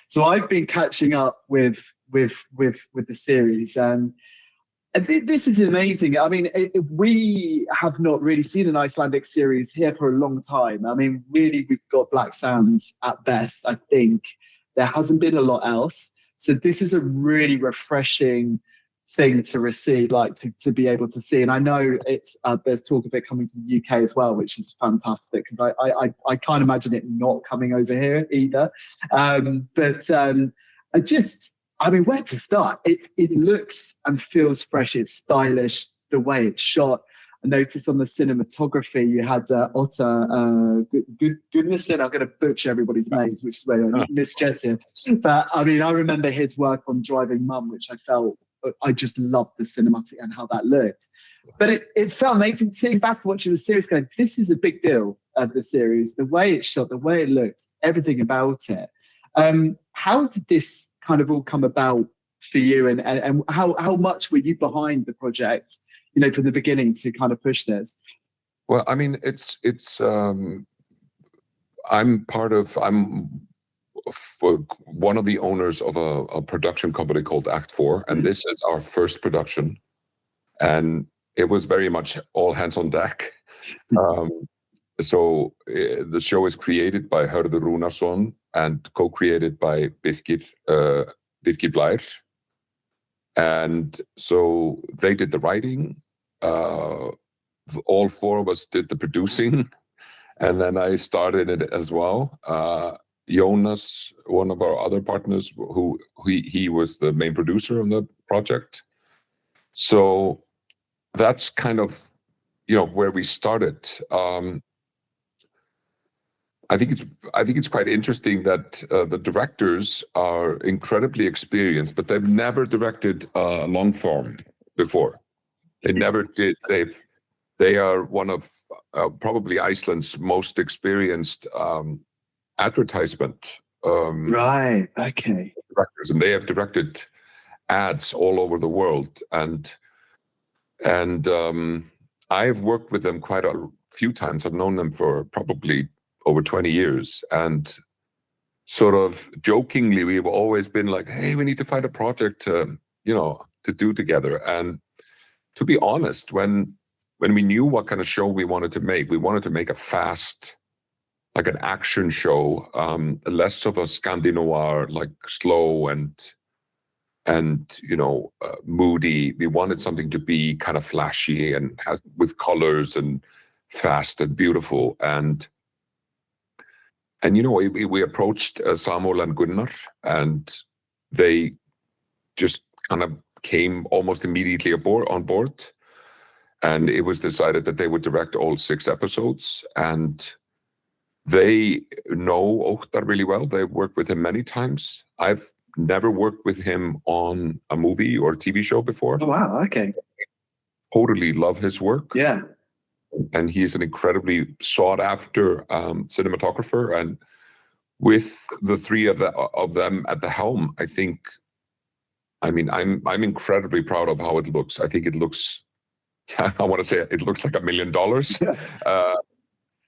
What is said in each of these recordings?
So I've been catching up with the series, and this is amazing. I mean, we have not really seen an Icelandic series here for a long time. I mean, really, we've got Black Sands at best. I think there hasn't been a lot else. So this is a really refreshing thing to receive, like to be able to see. And I know it's there's talk of it coming to the UK as well, which is fantastic. Because I can't imagine it not coming over here either. I mean, where to start? It looks and feels fresh. It's stylish. The way it's shot. I noticed on the cinematography you had Otta Gunnarsson. I'm going to butcher everybody's names, which is where I misjudged him. But I mean, I remember his work on Driving Mum, which I just loved the cinematic and how that looked. But it felt amazing sitting back watching the series going, this is a big deal of the series. The way it's shot, the way it looked, everything about it. How did this kind of all come about for you, and how much were you behind the project, you know, from the beginning to kind of push this? Well, I mean, I'm one of the owners of a production company called Act 4, and this is our first production, and it was very much all hands on deck. So the show is created by Hörður Rúnarsson and co-created by Birkir Blær. And so they did the writing. All four of us did the producing. And then I started it as well. Jónas, one of our other partners, he was the main producer on the project. So that's kind of, where we started. I think it's quite interesting that the directors are incredibly experienced, but they've never directed long form before. They never did. They are one of probably Iceland's most experienced advertisement right. Okay. directors, and they have directed ads all over the world. And I've worked with them quite a few times. I've known them for probably over 20 years, and sort of jokingly, we've always been like, hey, we need to find a project to do together. And to be honest, when we knew what kind of show we wanted to make a fast, like an action show, less of a Scandi-noir, like slow and moody. We wanted something to be kind of flashy and with colors and fast and beautiful. And we approached Samuel and Gunnar, and they just kind of came almost immediately on board. And it was decided that they would direct all 6 episodes. And they know Óttar really well. They've worked with him many times. I've never worked with him on a movie or TV show before. Oh, wow. Okay. Totally love his work. Yeah. And he is an incredibly sought after cinematographer. And with the 3 of them at the helm, I'm incredibly proud of how it looks. I think it looks, I want to say it looks like $1 million.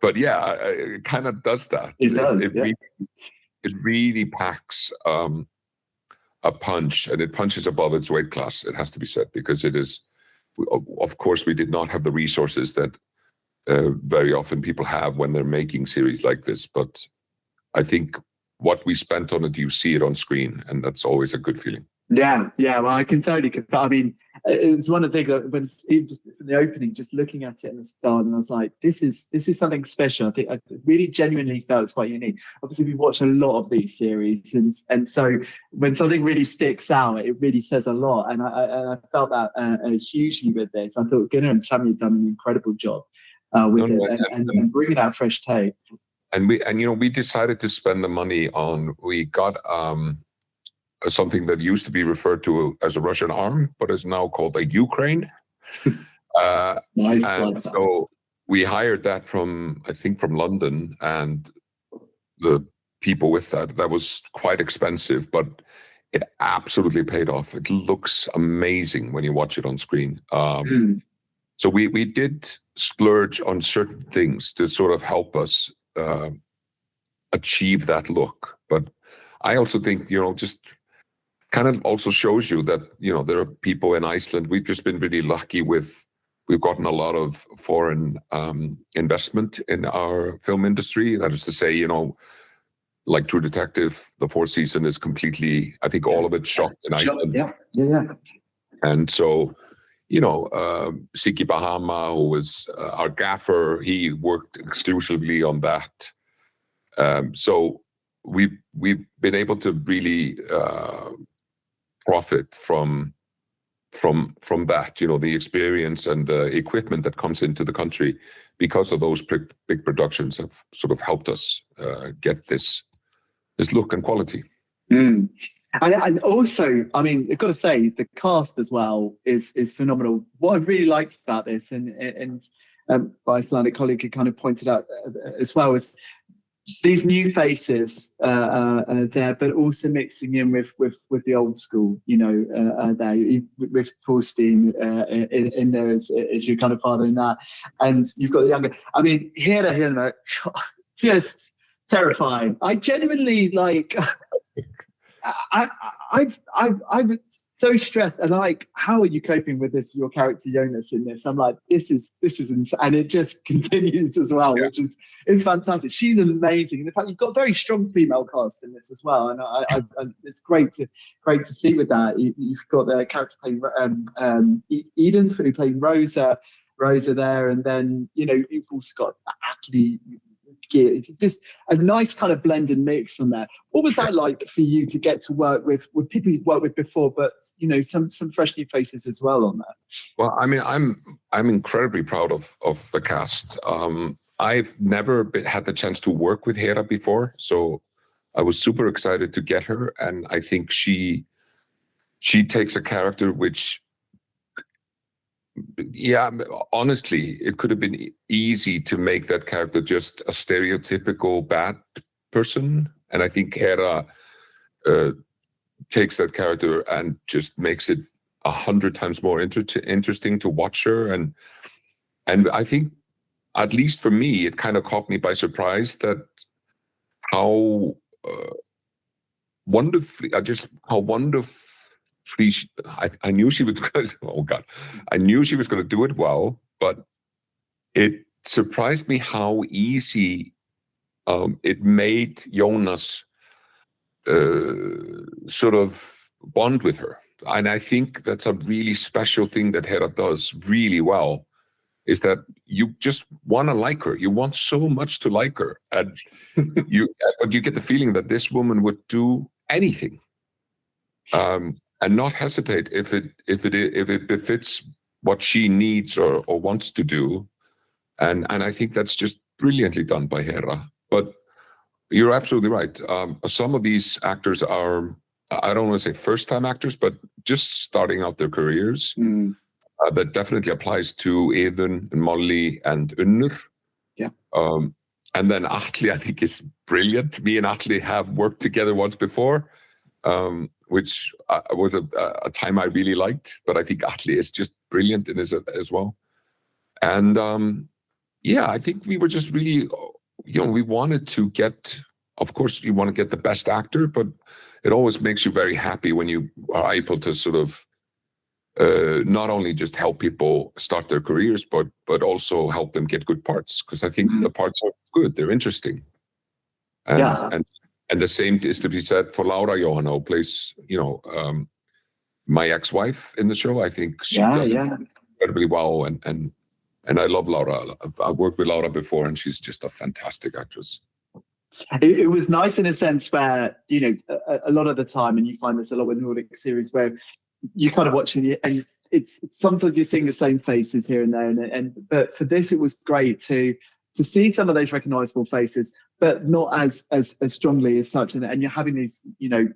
But yeah, it kind of does that. It really packs a punch, and it punches above its weight class, it has to be said, because it is, of course, we did not have the resources that very often people have when they're making series like this. But I think what we spent on it, you see it on screen, and that's always a good feeling. Yeah. Well, I can totally compare. I mean, it was one of the things that when Steve just in the opening, just looking at it in the start, and I was like, this is something special. I think I really genuinely felt it's quite unique. Obviously, we watch a lot of these series, and so when something really sticks out, it really says a lot. And I felt that hugely with this. I thought Gunnar and Samuel had done an incredible job with it and bringing out fresh take. And we decided to spend the money on. We got something that used to be referred to as a Russian arm, but is now called a Ukraine. Nice. And so we hired that from London, and the people with that was quite expensive, but it absolutely paid off. It looks amazing when you watch it on screen. So we did splurge on certain things to sort of help us achieve that look. But I also think, just kind of also shows you that, there are people in Iceland. We've just been really lucky we've gotten a lot of foreign investment in our film industry. That is to say, like True Detective, the fourth season is completely, I think all of it shot in Iceland. Yeah. And so, Siki Bahama, who was our gaffer, he worked exclusively on that. So we've been able to really profit from that, the experience and the equipment that comes into the country, because of those big productions have sort of helped us get this look and quality. And also, I mean, I've got to say, the cast as well is phenomenal. What I really liked about this, and my Icelandic colleague had kind of pointed out as well, is these new faces there, but also mixing in with the old school, there with Thorstein in there as your kind of father in that, and you've got the younger. I mean, Hera, just terrifying. I genuinely like. I'm so stressed, and like, how are you coping with this? Your character Jónas in this? I'm like, this is insane, and it just continues as well, which is fantastic. She's amazing, and in fact, you've got a very strong female cast in this as well, and I it's great to see with that. You've got the character playing Eden, who playing Rosa there, and then you've also got Atli. It's just a nice kind of blend and mix on there. What was that like for you to get to work with people you've worked with before, but some fresh new faces as well on that? Well, I mean, I'm incredibly proud of the cast. I've never had the chance to work with Hera before, so I was super excited to get her, and I think she takes a character which, yeah, honestly, it could have been easy to make that character just a stereotypical bad person. And I think Hera takes that character and just makes it 100 times more interesting to watch her. And I think, at least for me, it kind of caught me by surprise that how wonderfully I knew she was going to, oh God, I knew she was going to do it well, but it surprised me how easy it made Jónas sort of bond with her. And I think that's a really special thing that Hera does really well, is that you just want to like her. You want so much to like her. And but you get the feeling that this woman would do anything. And not hesitate if it befits what she needs or wants to do, and I think that's just brilliantly done by Hera. But you're absolutely right. Some of these actors are, I don't want to say first-time actors, but just starting out their careers. That definitely applies to Iðunn and Molly and Unnur. Yeah. And then Atli, I think, is brilliant. Me and Atli have worked together once before. Which was a time I really liked, but I think Atli is just brilliant in this as well. And I think we were just really, we wanted to get, of course, you want to get the best actor, but it always makes you very happy when you are able to sort of not only just help people start their careers, but also help them get good parts, because I think the parts are good, they're interesting. And the same is to be said for Laura Johanna, who plays, my ex-wife in the show. I think she does it incredibly well, and I love Laura. I've worked with Laura before, and she's just a fantastic actress. It was nice in a sense where, a lot of the time, and you find this a lot with Nordic series, where you kind of watching it, and it's sometimes you're seeing the same faces here and there, but for this, it was great to see some of those recognizable faces, but not as strongly as such, and you're having these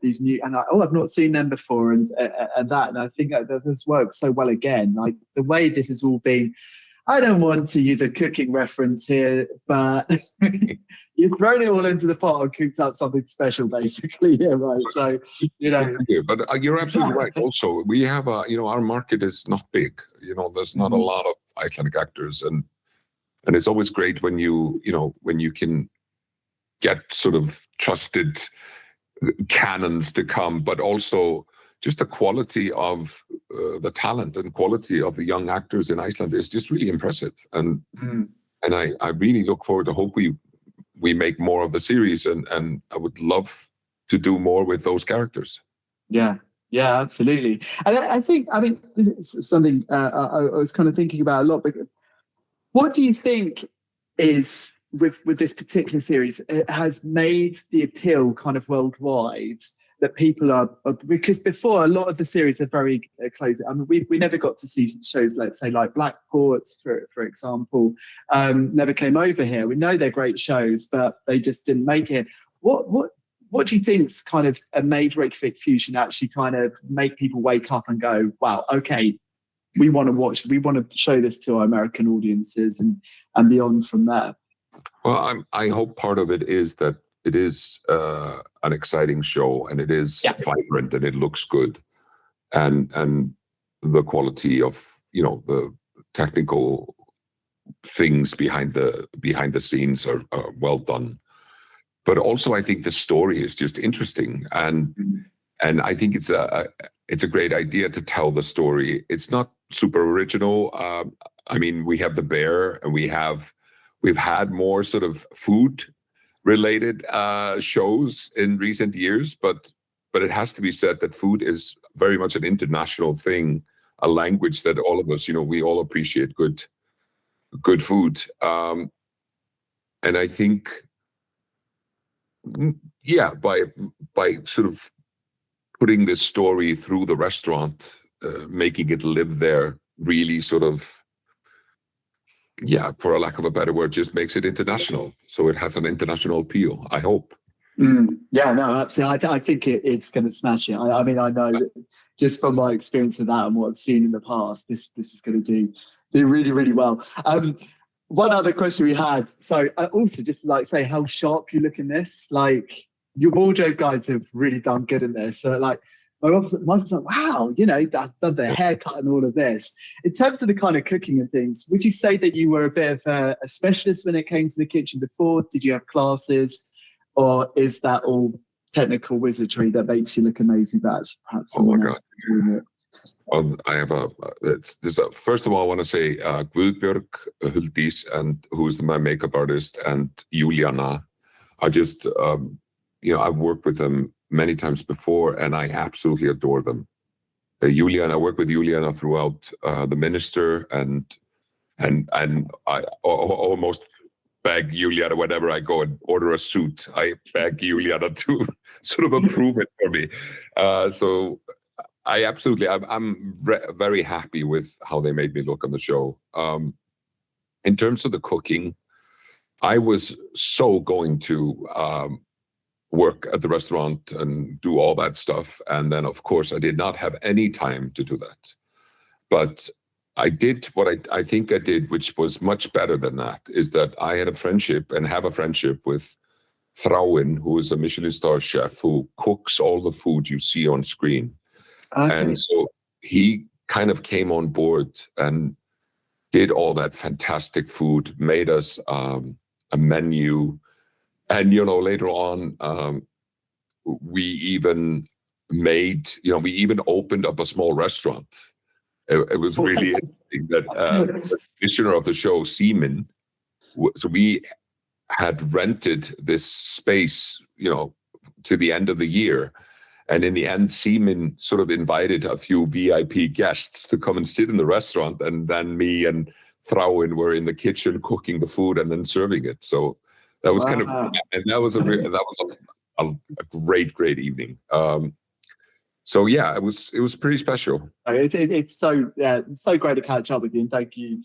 these new, and I've not seen them before, and that, and I think that this works so well again. Like the way this has all been, I don't want to use a cooking reference here, but you've thrown it all into the pot and cooked up something special, basically. Yeah, right. So but you're absolutely right. Also, we have our market is not big. There's not a lot of Icelandic actors, and it's always great when you can get sort of trusted cannons to come, but also just the quality of the talent and quality of the young actors in Iceland is just really impressive. And I really look forward to hope we make more of the series, and I would love to do more with those characters. Yeah, absolutely. And I think, I mean, this is something I was kind of thinking about a lot. But what do you think is with this particular series, it has made the appeal kind of worldwide, that people are, because before a lot of the series are very close. I mean, we never got to see shows, let's say, like Blackport, for example, never came over here. We know they're great shows, but they just didn't make it. What do you think's kind of made Reykjavik Fusion actually kind of make people wake up and go, wow, okay, we want to show this to our American audiences and beyond from there? Well, I hope part of it is that it is an exciting show, and it is vibrant, and it looks good, and the quality of, you know, the technical things behind the scenes are well done. But also, I think the story is just interesting, and I think it's a great idea to tell the story. It's not super original. I mean, we have the bear, and we've had more sort of food related shows in recent years, but it has to be said that food is very much an international thing, a language that all of us, you know, we all appreciate good food, and I think, by sort of putting this story through the restaurant, making it live there, really sort of, for a lack of a better word, just makes it international. So it has an international appeal, I hope. Yeah, no, absolutely. I think it's going to smash it. I mean, I know that just from my experience with that and what I've seen in the past, this is going to do really, really well. One other question we had. So I also just like say how sharp you look in this. Like, your wardrobe guys have really done good in this. So like, my mum's like, wow, you know, that's done the haircut and all of this. In terms of the kind of cooking and things, would you say that you were a bit of a specialist when it came to the kitchen before? Did you have classes, or is that all technical wizardry that makes you look amazing? That perhaps someone else is doing it. I have first of all, I want to say Guðbjörg Huldís, and who's my makeup artist, and Juliana. I just, I've worked with them many times before, and I absolutely adore them. Juliana, I work with Juliana throughout The Minister, and I almost beg Juliana whenever I go and order a suit. I beg Juliana to sort of approve it for me. So I'm very happy with how they made me look on the show. In terms of the cooking, I was so going to work at the restaurant and do all that stuff. And then, of course, I did not have any time to do that. But I did what I think I did, which was much better than that, is that I had a friendship and have a friendship with Thráinn, who is a Michelin star chef who cooks all the food you see on screen. Okay. And so he kind of came on board and did all that fantastic food, made us a menu. And, later on, we even opened up a small restaurant. It was really interesting that the commissioner of the show, Seaman, so we had rented this space, to the end of the year. And in the end, Seaman sort of invited a few VIP guests to come and sit in the restaurant. And then me and Thráinn were in the kitchen cooking the food and then serving it. So that was kind of, and that was a great evening. So yeah, it was pretty special. It's so great to catch up with you, and thank you